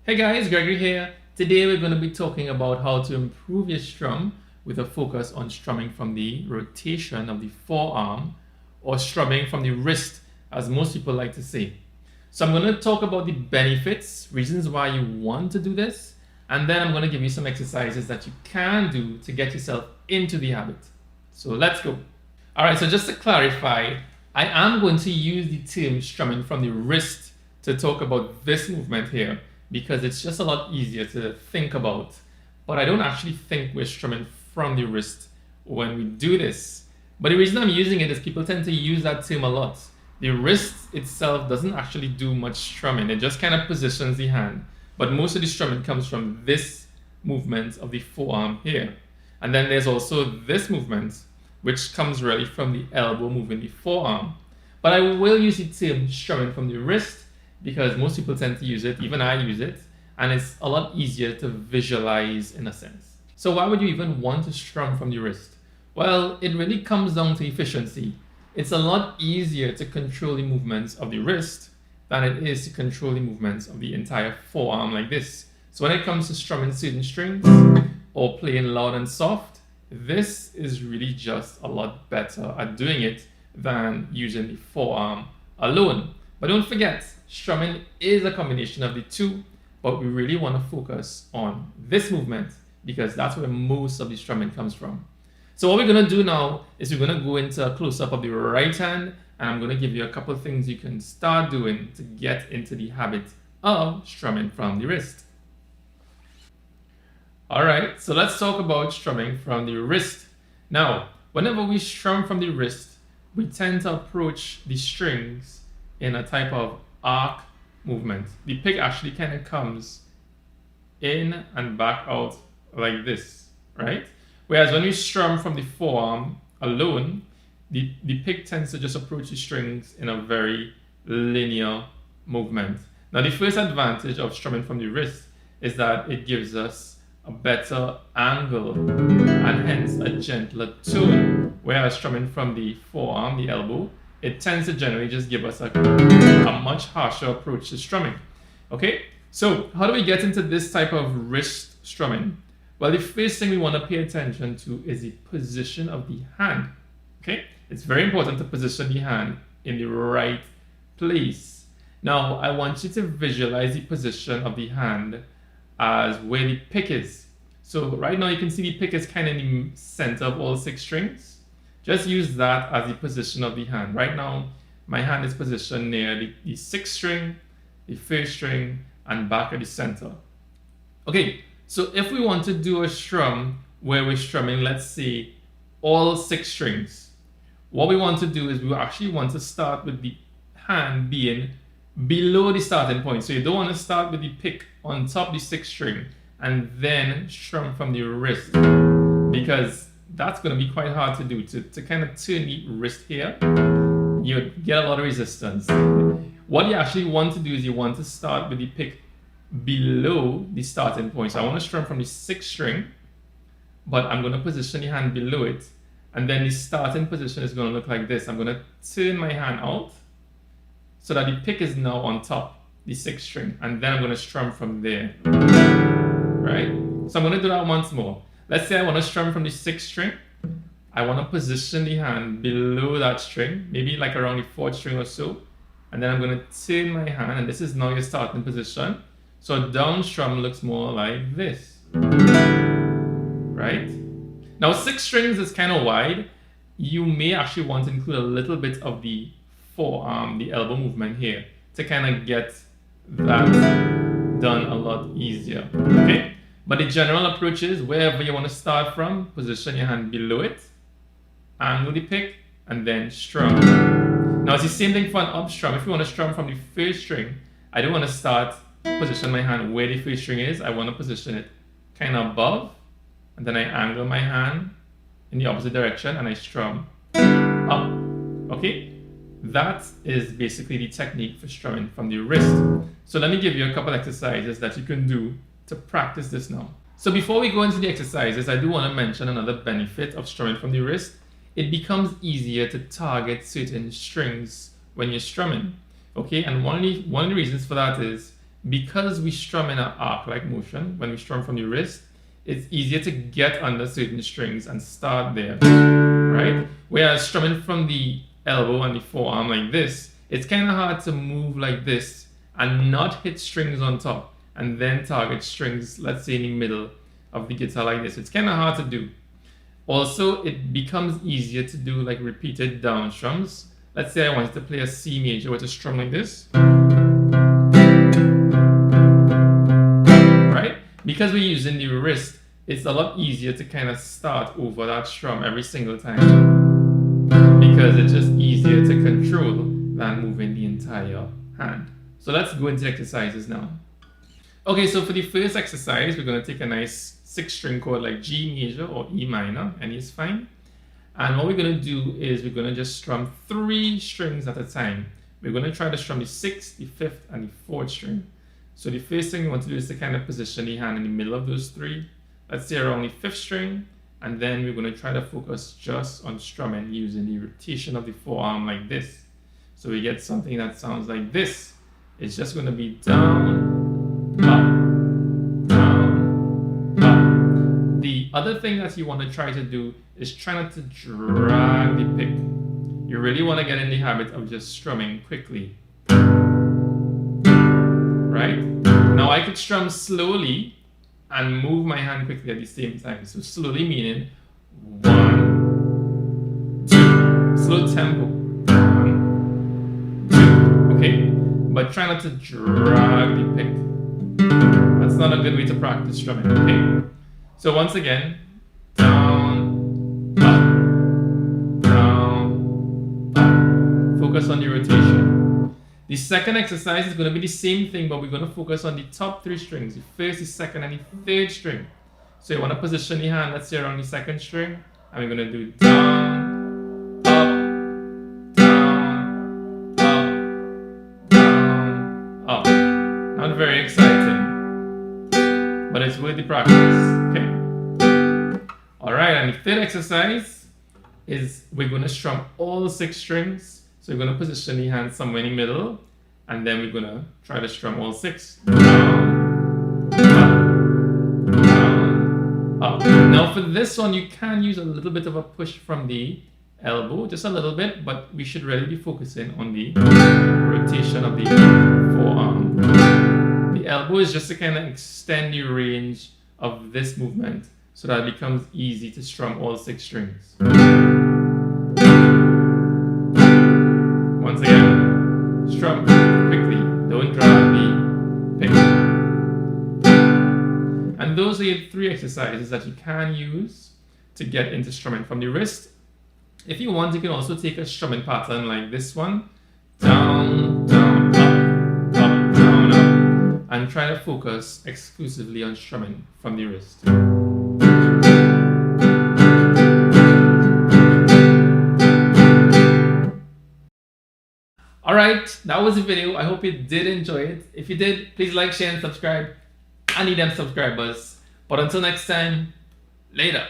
Hey guys, Gregory here. Today we're going to be talking about how to improve your strum with a focus on strumming from the rotation of the forearm or strumming from the wrist, as most people like to say. So I'm going to talk about the benefits, reasons why you want to do this, and then I'm going to give you some exercises that you can do to get yourself into the habit. So let's go. All right, so just to clarify, I am going to use the term strumming from the wrist to talk about this movement here, because it's just a lot easier to think about. But I don't actually think we're strumming from the wrist when we do this. But the reason I'm using it is people tend to use that term a lot. The wrist itself doesn't actually do much strumming. It just kind of positions the hand. But most of the strumming comes from this movement of the forearm here. And then there's also this movement, which comes really from the elbow moving the forearm. But I will use the term strumming from the wrist because most people tend to use it, even I use it, and it's a lot easier to visualize in a sense. So why would you even want to strum from the wrist? Well, it really comes down to efficiency. It's a lot easier to control the movements of the wrist than it is to control the movements of the entire forearm like this. So when it comes to strumming certain strings or playing loud and soft, this is really just a lot better at doing it than using the forearm alone. But don't forget, strumming is a combination of the two, but we really want to focus on this movement because that's where most of the strumming comes from. So what we're going to do now is we're going to go into a close-up of the right hand, and I'm going to give you a couple of things you can start doing to get into the habit of strumming from the wrist. Alright, so let's talk about strumming from the wrist. Now, whenever we strum from the wrist, we tend to approach the strings in a type of arc movement. The pick actually kind of comes in and back out like this, right? Whereas when we strum from the forearm alone, the pick tends to just approach the strings in a very linear movement. Now, the first advantage of strumming from the wrist is that it gives us a better angle and hence a gentler tone, whereas strumming from the forearm, the elbow, it tends to generally just give us a much harsher approach to strumming. Okay, so how do we get into this type of wrist strumming? Well, the first thing we want to pay attention to is the position of the hand. Okay, it's very important to position the hand in the right place. Now, I want you to visualize the position of the hand as where the pick is. So right now you can see the pick is kind of in the center of all 6 strings. Just use that as the position of the hand. Right now, my hand is positioned near the 6th string, the 1st string, and back at the center. Okay, so if we want to do a strum where we're strumming, let's say, all 6 strings, what we want to do is we actually want to start with the hand being below the starting point. So you don't want to start with the pick on top of the 6th string and then strum from the wrist, because that's going to be quite hard to do. To kind of turn the wrist here, you get a lot of resistance. What you actually want to do is you want to start with the pick below the starting point. So I want to strum from the 6th string, but I'm going to position the hand below it, and then the starting position is going to look like this. I'm going to turn my hand out so that the pick is now on top, the 6th string, and then I'm going to strum from there, right? So I'm going to do that once more. Let's say I want to strum from the 6th string. I want to position the hand below that string, maybe like around the 4th string or so. And then I'm going to turn my hand, and this is now your starting position. So down strum looks more like this, right? Now 6 strings is kind of wide. You may actually want to include a little bit of the forearm, the elbow movement here, to kind of get that done a lot easier, okay? But the general approach is wherever you want to start from, position your hand below it, angle the pick, and then strum. Now it's the same thing for an up strum. If you want to strum from the 1st string, I don't want to start, position my hand where the 1st string is. I want to position it kind of above, and then I angle my hand in the opposite direction and I strum up. Okay? That is basically the technique for strumming from the wrist. So let me give you a couple exercises that you can do to practice this now. So before we go into the exercises, I do want to mention another benefit of strumming from the wrist. It becomes easier to target certain strings when you're strumming. Okay, and one of the reasons for that is because we strum in an arc-like motion, when we strum from the wrist, it's easier to get under certain strings and start there, right? Whereas strumming from the elbow and the forearm like this, it's kind of hard to move like this and not hit strings on top and then target strings, let's say in the middle of the guitar like this. It's kind of hard to do. Also, it becomes easier to do like repeated down strums. Let's say I wanted to play a C major with a strum like this. Right? Because we're using the wrist, it's a lot easier to kind of start over that strum every single time. Because it's just easier to control than moving the entire hand. So let's go into exercises now. Okay, so for the first exercise, we're going to take a nice 6-string chord like G major or E minor, any is fine. And what we're going to do is we're going to just strum 3 strings at a time. We're going to try to strum the 6th, the 5th, and the 4th string. So the first thing we want to do is to kind of position the hand in the middle of those 3. Let's say around the 5th string, and then we're going to try to focus just on strumming using the rotation of the forearm like this. So we get something that sounds like this. It's just going to be down, up, down, up. The other thing that you want to try to do is try not to drag the pick. You really want to get in the habit of just strumming quickly. Right? Now I could strum slowly and move my hand quickly at the same time. So slowly meaning 1, 2, slow tempo. 1, 2, okay? But try not to drag the pick. That's not a good way to practice strumming, okay? So once again, down, up, down, up. Focus on the rotation. The second exercise is going to be the same thing, but we're going to focus on the top 3 strings, the first, the second, and the 3rd string. So you want to position the hand, let's say around the 2nd string, and we're going to do down, up, down, up, down, up. Not very exciting, but it's worth the practice, okay? Alright, and the 3rd exercise is we're going to strum all 6 strings. So we're going to position the hand somewhere in the middle, and then we're going to try to strum all 6. Down, up, down, up. Now for this one, you can use a little bit of a push from the elbow, just a little bit, but we should really be focusing on the rotation of the forearm. The elbow is just to kind of extend the range of this movement so that it becomes easy to strum all 6 strings. Once again, strum quickly, don't drag the pick. And those are your 3 exercises that you can use to get into strumming from the wrist. If you want, you can also take a strumming pattern like this one. Down, down, up, up, down, up. And try to focus exclusively on strumming from the wrist. Alright, that was the video. I hope you did enjoy it. If you did, please like, share, and subscribe. I need them subscribers. But until next time, later.